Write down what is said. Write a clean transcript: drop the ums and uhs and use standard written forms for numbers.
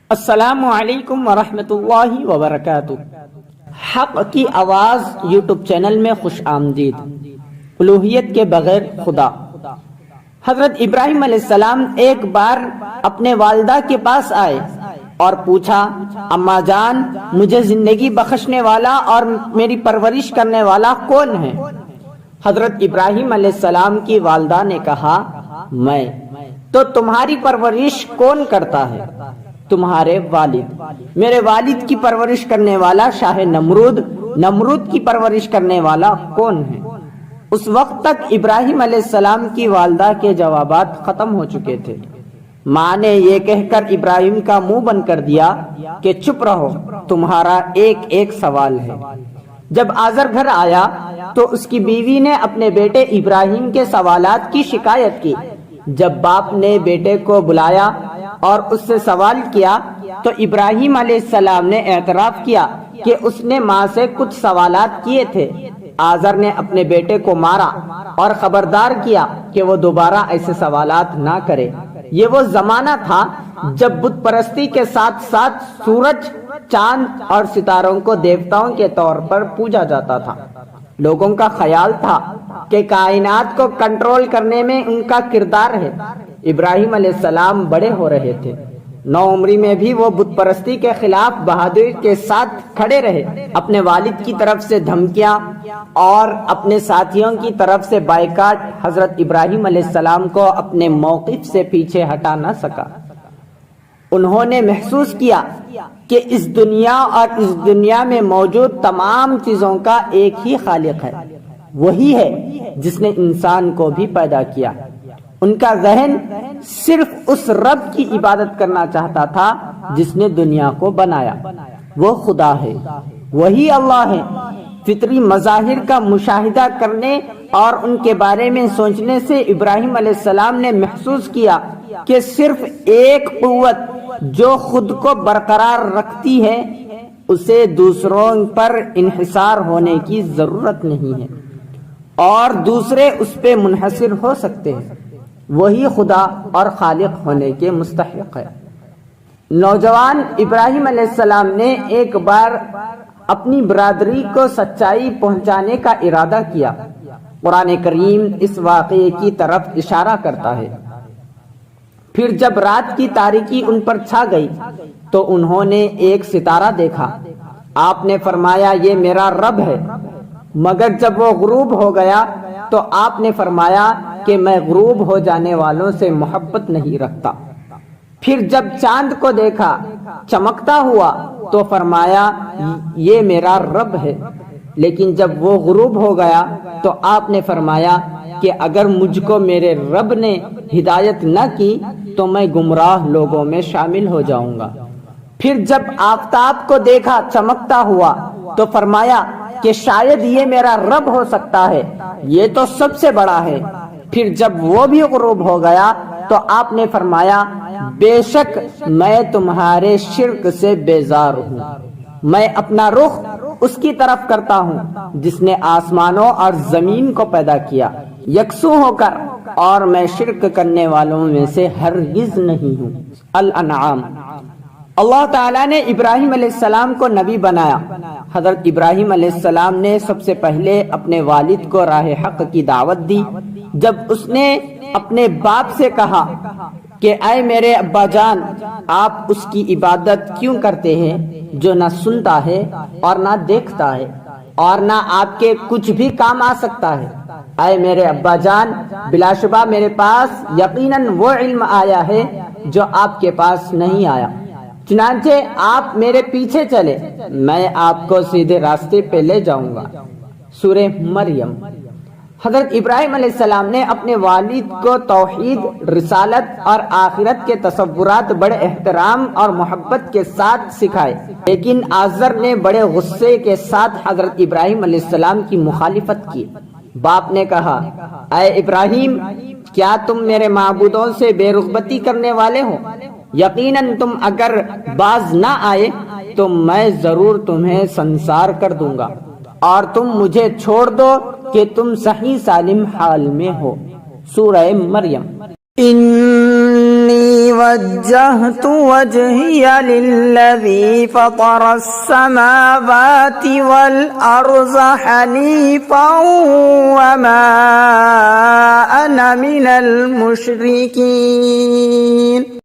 السلام علیکم ورحمۃ اللہ وبرکاتہ۔ حق کی آواز یوٹیوب چینل میں خوش آمدید۔ الوہیت کے بغیر خدا۔ حضرت ابراہیم علیہ السلام ایک بار اپنے والدہ کے پاس آئے اور پوچھا، اماں جان، مجھے زندگی بخشنے والا اور میری پرورش کرنے والا کون ہے؟ حضرت ابراہیم علیہ السلام کی والدہ نے کہا، میں۔ تو تمہاری پرورش کون کرتا ہے؟ تمہارے والد۔ میرے والد کی پرورش کرنے والا شاہ نمرود، نمرود کی پرورش کرنے والا کون ہے؟ اس وقت تک ابراہیم علیہ السلام کی والدہ کے جوابات ختم ہو چکے تھے۔ ماں نے یہ کہہ کر ابراہیم کا منہ بند کر دیا کہ چپ رہو، تمہارا ایک ایک سوال ہے۔ جب آزر گھر آیا تو اس کی بیوی نے اپنے بیٹے ابراہیم کے سوالات کی شکایت کی۔ جب باپ نے بیٹے کو بلایا اور اس سے سوال کیا تو ابراہیم علیہ السلام نے اعتراف کیا کہ اس نے ماں سے کچھ سوالات کیے تھے۔ آزر نے اپنے بیٹے کو مارا اور خبردار کیا کہ وہ دوبارہ ایسے سوالات نہ کرے۔ یہ وہ زمانہ تھا جب بت پرستی کے ساتھ ساتھ سورج، چاند اور ستاروں کو دیوتاؤں کے طور پر پوجا جاتا تھا۔ لوگوں کا خیال تھا کہ کائنات کو کنٹرول کرنے میں ان کا کردار ہے۔ ابراہیم علیہ السلام بڑے ہو رہے تھے۔ نوعمری میں بھی وہ بت پرستی کے خلاف بہادری کے ساتھ کھڑے رہے۔ اپنے والد کی طرف سے دھمکیاں اور اپنے ساتھیوں کی طرف سے بائیکاٹ حضرت ابراہیم علیہ السلام کو اپنے موقف سے پیچھے ہٹا نہ سکا۔ انہوں نے محسوس کیا کہ اس دنیا اور اس دنیا میں موجود تمام چیزوں کا ایک ہی خالق ہے، وہی ہے جس نے انسان کو بھی پیدا کیا۔ ان کا ذہن صرف اس رب کی عبادت کرنا چاہتا تھا جس نے دنیا کو بنایا۔ وہ خدا ہے، وہی اللہ ہے۔ فطری مظاہر کا مشاہدہ کرنے اور ان کے بارے میں سوچنے سے ابراہیم علیہ السلام نے محسوس کیا کہ صرف ایک قوت جو خود کو برقرار رکھتی ہے، اسے دوسروں پر انحصار ہونے کی ضرورت نہیں ہے اور دوسرے اس پہ منحصر ہو سکتے ہیں۔ وہی خدا اور خالق ہونے کے مستحق ہے۔ نوجوان ابراہیم علیہ السلام نے ایک بار اپنی برادری کو سچائی پہنچانے کا ارادہ کیا۔ قرآن کریم اس واقعے کی طرف اشارہ کرتا ہے۔ پھر جب رات کی تاریکی ان پر چھا گئی تو انہوں نے ایک ستارہ دیکھا۔ آپ نے فرمایا، یہ میرا رب ہے۔ مگر جب وہ غروب ہو گیا تو آپ نے فرمایا کہ میں غروب ہو جانے والوں سے محبت نہیں رکھتا۔ پھر جب چاند کو دیکھا چمکتا ہوا تو فرمایا، یہ میرا رب ہے۔ لیکن جب وہ غروب ہو گیا تو آپ نے فرمایا کہ اگر مجھ کو میرے رب نے ہدایت نہ کی تو میں گمراہ لوگوں میں شامل ہو جاؤں گا۔ پھر جب آفتاب کو دیکھا چمکتا ہوا تو فرمایا کہ شاید یہ میرا رب ہو سکتا ہے، یہ تو سب سے بڑا ہے۔ پھر جب وہ بھی غروب ہو گیا تو آپ نے فرمایا، بے شک میں تمہارے شرک سے بیزار ہوں۔ میں اپنا رخ اس کی طرف کرتا ہوں جس نے آسمانوں اور زمین کو پیدا کیا یکسو ہو کر، اور میں شرک کرنے والوں میں سے ہرگز نہیں ہوں۔ الانعام۔ اللہ تعالیٰ نے ابراہیم علیہ السلام کو نبی بنایا۔ حضرت ابراہیم علیہ السلام نے سب سے پہلے اپنے والد کو راہ حق کی دعوت دی۔ جب اس نے اپنے باپ سے کہا کہ اے میرے ابا جان، آپ اس کی عبادت کیوں کرتے ہیں جو نہ سنتا ہے اور نہ دیکھتا ہے اور نہ آپ کے کچھ بھی کام آ سکتا ہے؟ اے میرے ابا جان، بلا شبہ میرے پاس یقیناً وہ علم آیا ہے جو آپ کے پاس نہیں آیا، چنانچہ آپ میرے پیچھے چلے، میں آپ کو سیدھے راستے پہ لے جاؤں گا۔ سورہ مریم۔ حضرت ابراہیم علیہ السلام نے اپنے والد کو توحید، رسالت اور آخرت کے تصورات بڑے احترام اور محبت کے ساتھ سکھائے، لیکن آزر نے بڑے غصے کے ساتھ حضرت ابراہیم علیہ السلام کی مخالفت کی۔ باپ نے کہا، اے ابراہیم، کیا تم میرے معبودوں سے بے رغبتی کرنے والے ہو؟ یقیناً تم اگر باز نہ آئے تو میں ضرور تمہیں سنسار کر دوں گا، اور تم مجھے چھوڑ دو کہ تم صحیح سالم حال میں ہو۔ سورہ مریم۔ إني وجهت وجهي للذي فطر السماوات والأرض حنيفا وما أنا من المشركين۔